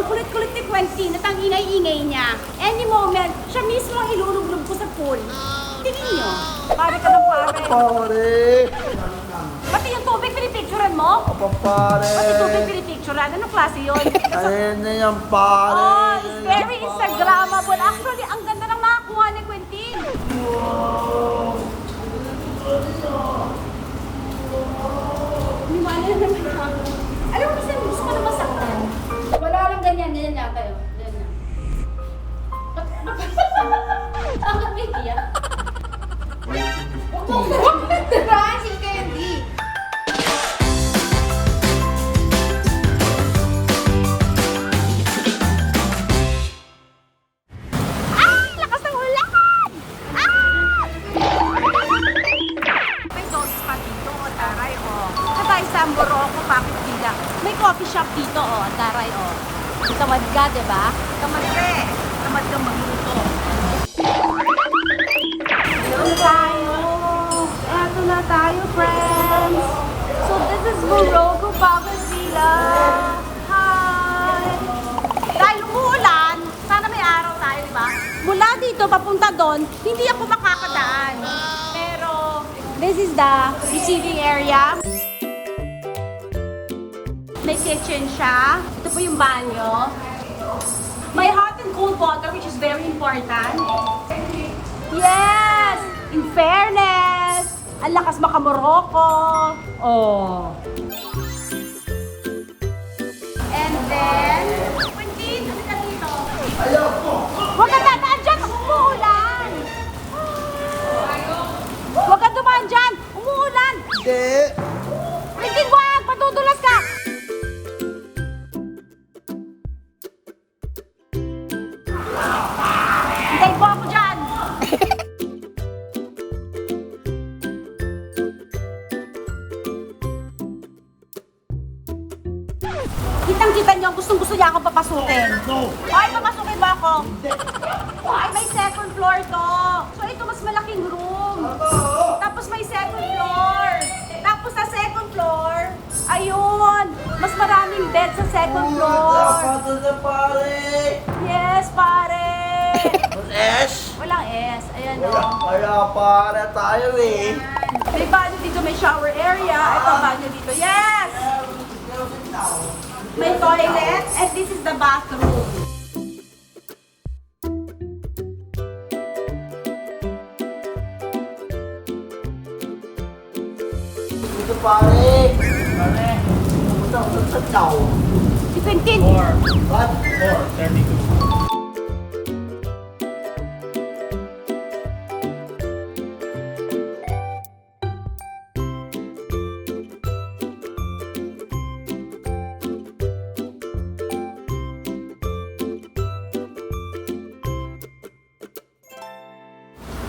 ang kulit-kulit ni Quentin at ang ingay-ingay niya. Any moment, siya mismo ang ilulublog ko sa pool. Tingin niyo. Pare ka ng pare. Pare! Pati yung tubig pinipicturan mo? Apa pare? Pati tubig pinipicturan. Anong klase yun? Ayun na yan pare! Oh, it's very Instagrammable. Actually, ang ganda ng nakakuha ni Quentin. Liwanag na naman ako. Alam mo kasi gusto ko na masaktan. Wala lang ganyan lang tayo. Ganyan lang. Ang kami iyak. Huwag mo nagdaraan si Candy. Ay! Lakas ng ulan! Ah! May dog spa dito, taray, oh. Sabay sa Morocco, bakit bilang? May coffee shop dito, oh, taray, oh. Tamad ka, diba? Tamad ka eh. Tamad ka magluto. Doon tayo. Eto na tayo, friends. So, this is Morocco, Bakit Villa. Hi! Dahil umuulan, sana may araw tayo, diba? Mula dito, papunta doon, hindi ako makakadaan. Pero, this is the receiving area. May kitchen siya. Ito po yung banyo. May hot and cold water, which is very important. Yes! In fairness, ang lakas maka-Morocco. Oh. And then, Quentin, ano ka dito? Ayoko! Huwag ka dadaan dyan! Umuulan! Huwag ka dumaan dyan! Umuulan! Hindi! Quentin, wag! Matutulas ka! Hintayin mo ako dyan! Kitang-kita niyo, gustong-gusto niya akong papasukin. No! Ay, papasukin ba ako? Ay, may second floor to. So, ito mas malaking room. Tapos may second floor. Tapos sa second floor, ayun, mas maraming bed sa second floor. Dapat na pare! Yes, pare. S? Walang S. Ayan, Kaya, o. kaya pare tayo eh! May banyo dito, may shower area. Ito, banyo dito. Yes! May toilet, and this is the bathroom. Dito pare! Pare! Pumunta ako sa tao! Si Quentin. What? 432.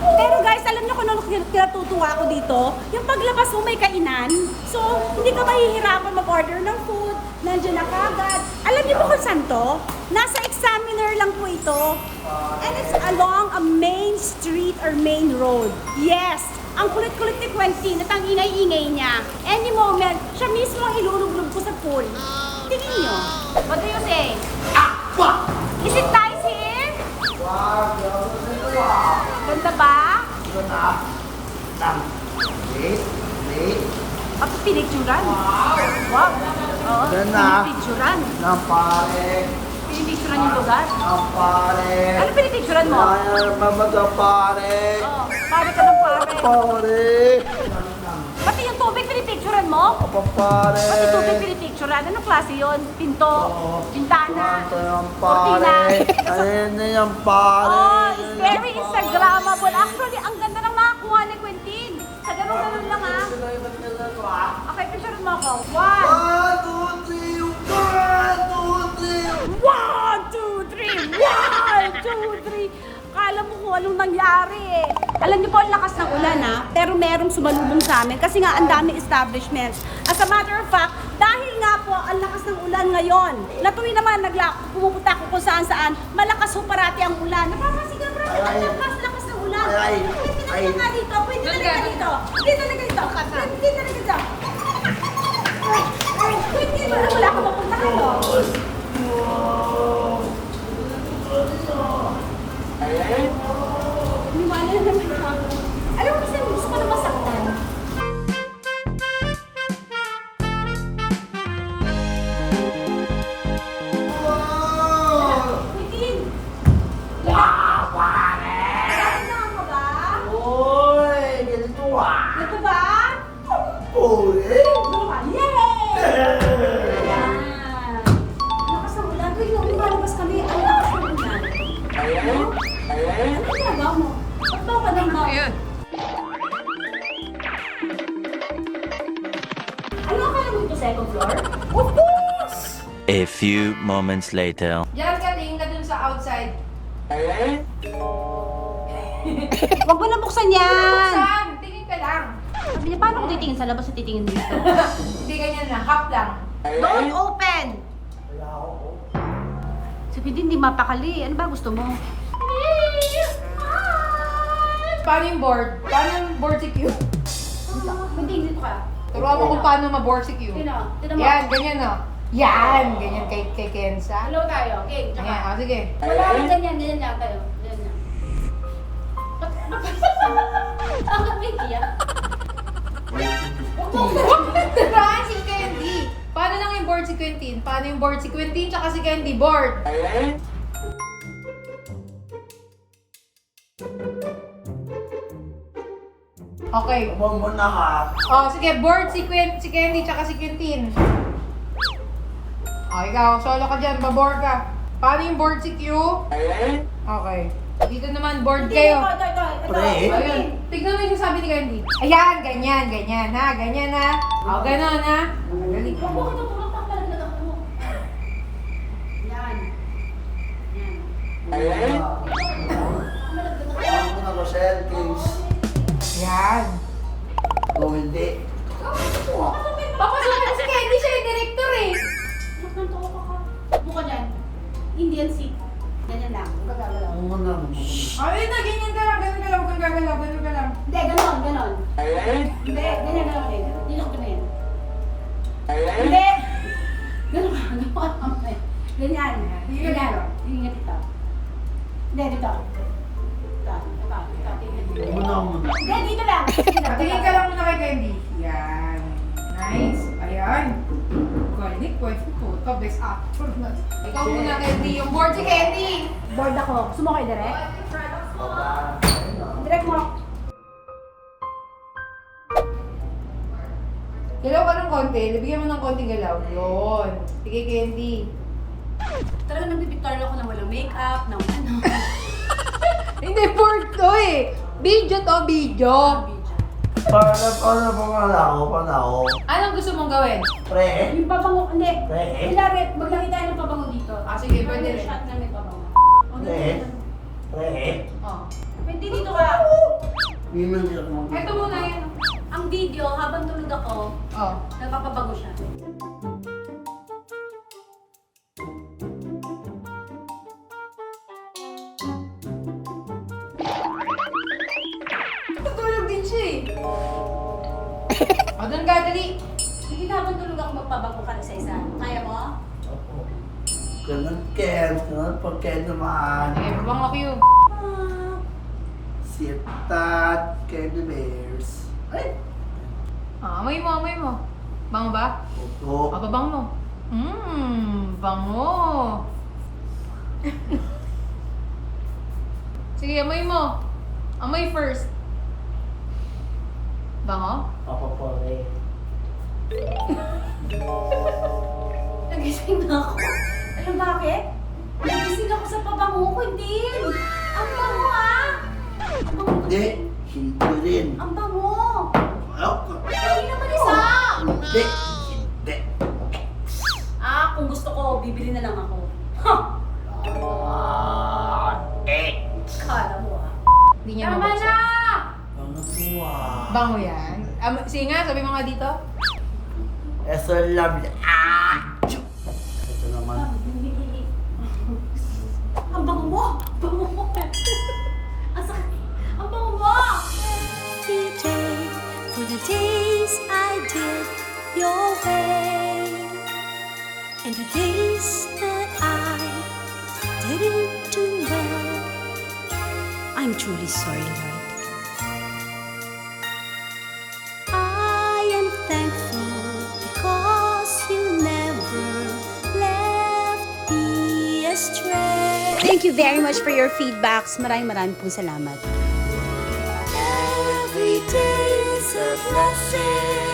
Pero guys, alam niyo kung ano kinatutuwa ko dito? Yung paglabas mo may kainan. So, hindi ka mahihirapan mag-order ng food. Nandiyan na kagad. Alam niyo po kung saan to? Nasa Examiner lang po ito. And it's along a main street or main road. Yes! Ang kulit-kulit ni Quentin at ang ingay-ingay niya. Any moment, siya mismo ang ilulublog ko sa pool. Tingin niyo. What do you say? Is it nice here? Wag! Wag! Ganda ba? Ito na! Wait! Wait! At pinicturan. Wow. Oo, Yan na. pinicturan. Nang pare! Pinicturan yung lugar. Nang pare! Ano pinicturan mo? Kaya mamaga pare! Oo, pare ka ng pare. Pare! Pati yung tubig pinipicturan mo? Apa pare! Pati tubig pinipicturan. Anong klase yun? Pinto? Bintana? Ito yung Cortina? pare! Ayun na yung pare! Oh, it's very Instagrammable. Actually, ang ganda ng nakakuha ni Quentin. Sa ganun-ganun lang ha. Okay, picturean mo ako. 1, 2, 3. 1, 2, 3. Kala mo kung anong nangyari eh. Alam niyo po, ang lakas ng ulan ha, pero merong sumalubong sa amin kasi nga ang daming establishments. As a matter of fact, dahil nga po ang lakas ng ulan ngayon, na tuwing naman pumupunta ako kung saan-saan, malakas ho parati ang ulan. Napapansin ka, bro, ang lakas ng ulan. Pwede na nga dito, pwede talaga dito. Pwede talaga dito. Pwede talaga dito. Pwede, wala ka mapunta ka to. Puri! Yay! Ayan. Lakas ng ulan. Tuwing nung lumalabas kami, ang lakas ng ulan. Ano ginagawa mo? Ba't ba ka nang Ayun. Ano akala mo ito, second floor? Of course! A few moments later. Diyan ka, tingin ka dun sa outside. Huwag mo na buksan yan! Saan? Tingin ka lang. Sabi niya, paano kung titingin sa labas at titingin dito? Hindi ganyan lang, half lang. Don't open! Wala ako. Sabi din, hindi mapakali. Ano ba gusto mo? Paano yung board? Paano yung board si Q? Hindi, dito ka. Turuan mo kung paano ma-board si Q. Tino mo. Yan, ganyan no. Yan, ganyan kay Kenza. Hello tayo. Okay, tsaka. Ayan, sige. Wala akong ganyan lang tayo. Ganyan. Ang kamiya. Turuan si Candy. Paano lang yung board si Quentin? Paano yung board si Quentin tsaka si Candy? Board. Okay. Huwag mo na ha. Oh, sige, board si Candy tsaka si Quentin. Oh, ikaw, solo ka dyan, baboard ka. Paano yung board si Q? Okay. Dito naman, board kayo. Ito. Pre. Ayun. Tignan mo yung sabi ni Candy. Ayan, ganyan ha, ganyan ha. O, ganon ha. Magaling. Huwag mo tutulog pa pala na ako. Yan. Yan. Ako na Rochelle, please. Yan. Kung hindi. Papasukin na si Candy, siya yung director eh. Magkanto ka. Buka dyan. Indian seat. Ganyan lang. Huwag ka gagalaw. Huwag mo na. Ayun na, ganyan ka lang, ganyan ka lang, huwag kang gagalaw, ganyan ka lang. Hindi, ganon. Hindi, ganyan lang ulit. Dito ko na yan. Hindi! Ganon ka. Ganyan. Ganyan. Ingat ito. Hindi, dito. Ito. Huwag mo na, huwag mo na. Hindi, dito lang. Tingin ka lang muna kay Candy. Yan. Nice. Ayan. Galing, pwede po. Ito, best actor na. Ikaw muna, Candy. Yung board si Candy. Bored ako. Gusto mo kayo direct? Baba. Direct mo. Galaw ka ng konti. Bigyan mo ng konting galaw. Yun. Sige, Candy. Talaga nabibictorial ako ng walang makeup, ng ano. Hindi, board to eh. Video to, video. Paano ako? Anong gusto mong gawin? Pre? Yung pabango, hindi. Pre? Ilari, maglagay tayo ng pabango dito. Ah, sige, pwede rin. Shot na may pabango. Pre? Pre? Oh. Pwede dito ka. Hindi mo dito mo. Ito muna yan. Ang video, habang tulog ako, Oh. nagpapabago siya. Tutulog din siya eh. O, doon ka, dali. Hindi na habang tulog ako magpabago ka isa-isa. Kaya mo? Opo. Ganun, Ken. Ganun, pag Ken naman. Sige, babang ako yun. Sitat, Candy Bears. Ay! Ah, amoy mo. Bango ba? Opo. Ah, babang mo. Bango. Sige, amoy mo. Amoy first. Bango? Papa Pore. Nagising na ako. Alam bakit? Nagising ako sa pabango ko, hindi. Ang bango ah! Ang bango. Hindi. Hindi rin. Ang bango! Ako. Hindi naman isa! Hindi. Hindi. Ah, kung gusto ko, bibili na lang ako. Ha! Kala mo ah. Hindi niya Tama mabuksan. na! Ano po ah? Bango yan. Sige nga, sabi mo nga dito. Eso lovely. Ito naman. Ang bango mo! Bango mo! Ang sakit! Ang bango mo! Every day for the days I did your way, and the days that I didn't do well. I'm truly sorry, Lord. I am thankful because you never left me astray. Thank you very much for your feedbacks. Maraming pong salamat. Every day is a blessing.